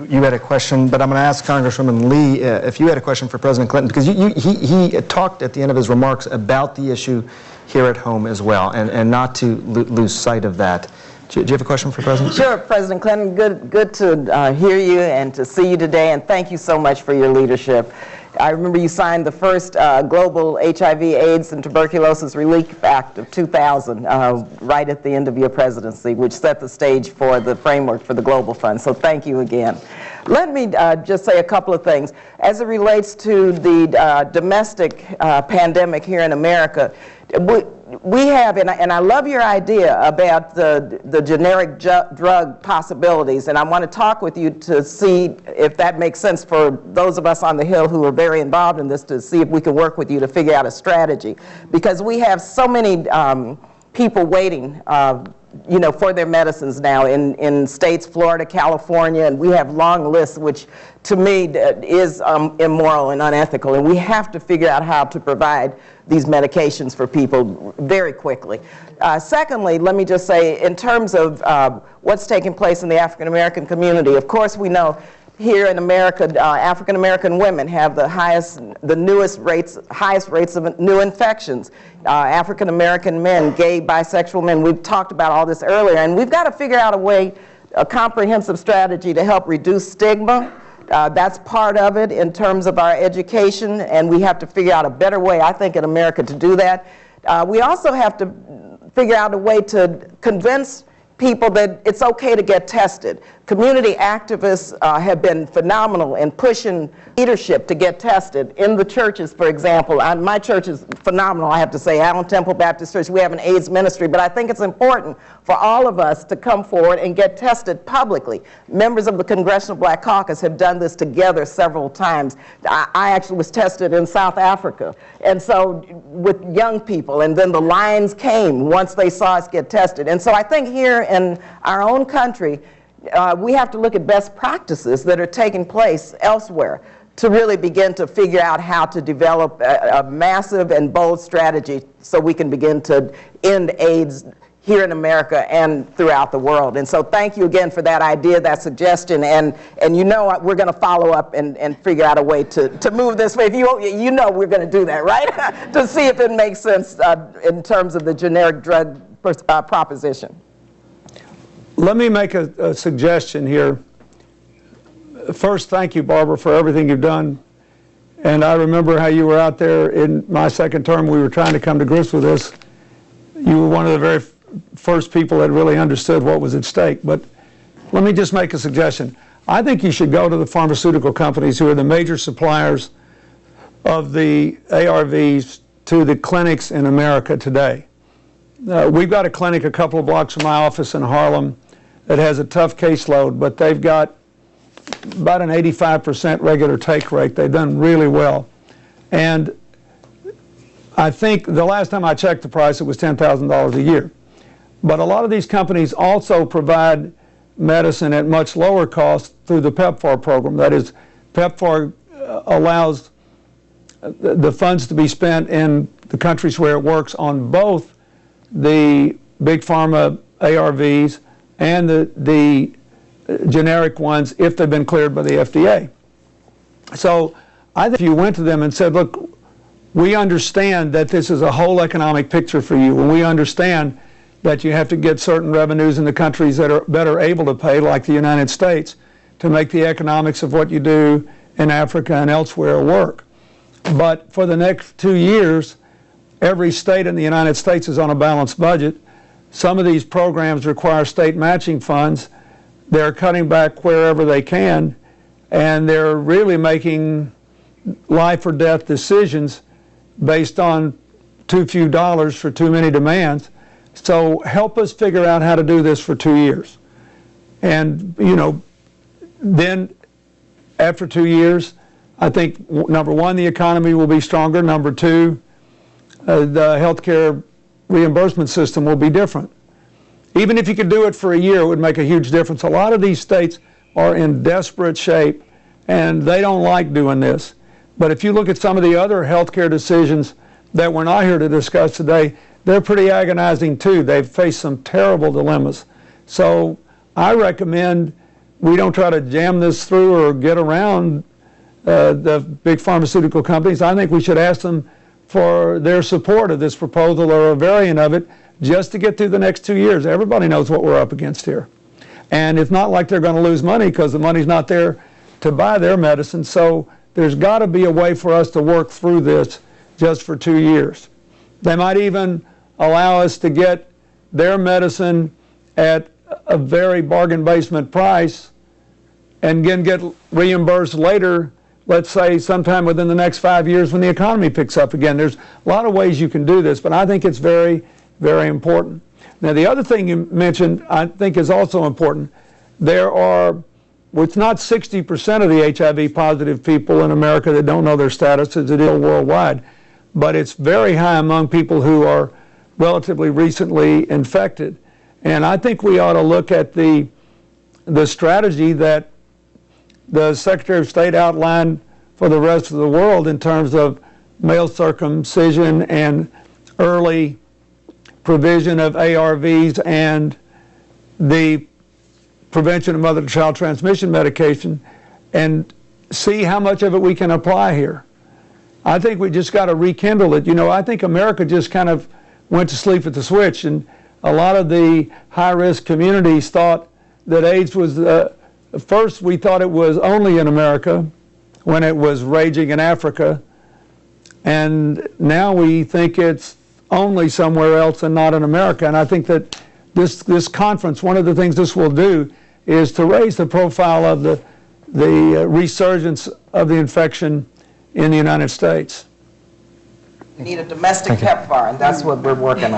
You had a question, but I'm going to ask Congresswoman Lee if you had a question for President Clinton, because he talked at the end of his remarks about the issue here at home as well, and not to lose sight of that. Do you have a question for President? Sure, President Clinton. Good to hear you and to see you today, and thank you so much for your leadership. I remember you signed the first global HIV, AIDS, and Tuberculosis Relief Act of 2000 right at the end of your presidency, which set the stage for the framework for the Global Fund. So thank you again. Let me just say a couple of things. As it relates to the domestic pandemic here in America, we have, and I love your idea about the generic drug possibilities, and I want to talk with you to see if that makes sense for those of us on the Hill who are very involved in this, to see if we can work with you to figure out a strategy. Because we have so many people waiting for their medicines now in states, Florida, California, and we have long lists, which to me is immoral and unethical, and we have to figure out how to provide these medications for people very quickly. Secondly, let me just say, in terms of what's taking place in the African American community, of course we know here in America, African American women have the highest rates of new infections. African American men, gay, bisexual men, we've talked about all this earlier, and we've got to figure out a comprehensive strategy to help reduce stigma. That's part of it in terms of our education, and we have to figure out a better way, I think, in America to do that. We also have to figure out a way to convince people that it's okay to get tested. Community activists have been phenomenal in pushing leadership to get tested. In the churches, for example, my church is phenomenal, I have to say, Allen Temple Baptist Church. We have an AIDS ministry, but I think it's important for all of us to come forward and get tested publicly. Members of the Congressional Black Caucus have done this together several times. I actually was tested in South Africa, and so with young people, and then the lines came once they saw us get tested. And so I think here in our own country, we have to look at best practices that are taking place elsewhere to really begin to figure out how to develop a massive and bold strategy so we can begin to end AIDS here in America and throughout the world. And so thank you again for that idea, that suggestion, and you know we're going to follow up and figure out a way to move this way. If you know we're going to do that, right? To see if it makes sense in terms of the generic drug proposition. Let me make a suggestion here. First, thank you, Barbara, for everything you've done. And I remember how you were out there in my second term. We were trying to come to grips with this. You were one of the very first people that really understood what was at stake. But let me just make a suggestion. I think you should go to the pharmaceutical companies who are the major suppliers of the ARVs to the clinics in America today. We've got a clinic a couple of blocks from my office in Harlem that has a tough caseload, but they've got about an 85% regular take rate. They've done really well. And I think the last time I checked the price, it was $10,000 a year. But a lot of these companies also provide medicine at much lower cost through the PEPFAR program. That is, PEPFAR allows the funds to be spent in the countries where it works on both the big pharma ARVs and the generic ones if they've been cleared by the FDA. So I think if you went to them and said, look, we understand that this is a whole economic picture for you, and we understand that you have to get certain revenues in the countries that are better able to pay, like the United States, to make the economics of what you do in Africa and elsewhere work. But for the next 2 years, every state in the United States is on a balanced budget. Some of these programs require state matching funds. They're cutting back wherever they can, and they're really making life or death decisions based on too few dollars for too many demands. So help us figure out how to do this for 2 years. And, then after 2 years, I think, number one, the economy will be stronger. Number two, the healthcare reimbursement system will be different. Even if you could do it for a year, it would make a huge difference. A lot of these states are in desperate shape, and they don't like doing this. But if you look at some of the other healthcare decisions that we're not here to discuss today, they're pretty agonizing too. They've faced some terrible dilemmas. So I recommend we don't try to jam this through or get around the big pharmaceutical companies. I think we should ask them for their support of this proposal or a variant of it just to get through the next 2 years. Everybody knows what we're up against here. And it's not like they're going to lose money because the money's not there to buy their medicine. So there's got to be a way for us to work through this just for 2 years. They might even allow us to get their medicine at a very bargain basement price and then get reimbursed later, let's say sometime within the next 5 years when the economy picks up again. There's a lot of ways you can do this, but I think it's very, very important. Now, the other thing you mentioned I think is also important. There are, well, it's not 60% of the HIV positive people in America that don't know their status as it is worldwide, but it's very high among people who are relatively recently infected. And I think we ought to look at the strategy that the Secretary of State outlined for the rest of the world in terms of male circumcision and early provision of ARVs and the prevention of mother-to-child transmission medication, and see how much of it we can apply here. I think we just got to rekindle it. You know, I think America just kind of went to sleep at the switch, and a lot of the high-risk communities thought that AIDS was, first we thought it was only in America when it was raging in Africa, and now we think it's only somewhere else and not in America. And I think that this conference, one of the things this will do is to raise the profile of the resurgence of the infection in the United States. We need a domestic PEPFAR, and that's what we're working on.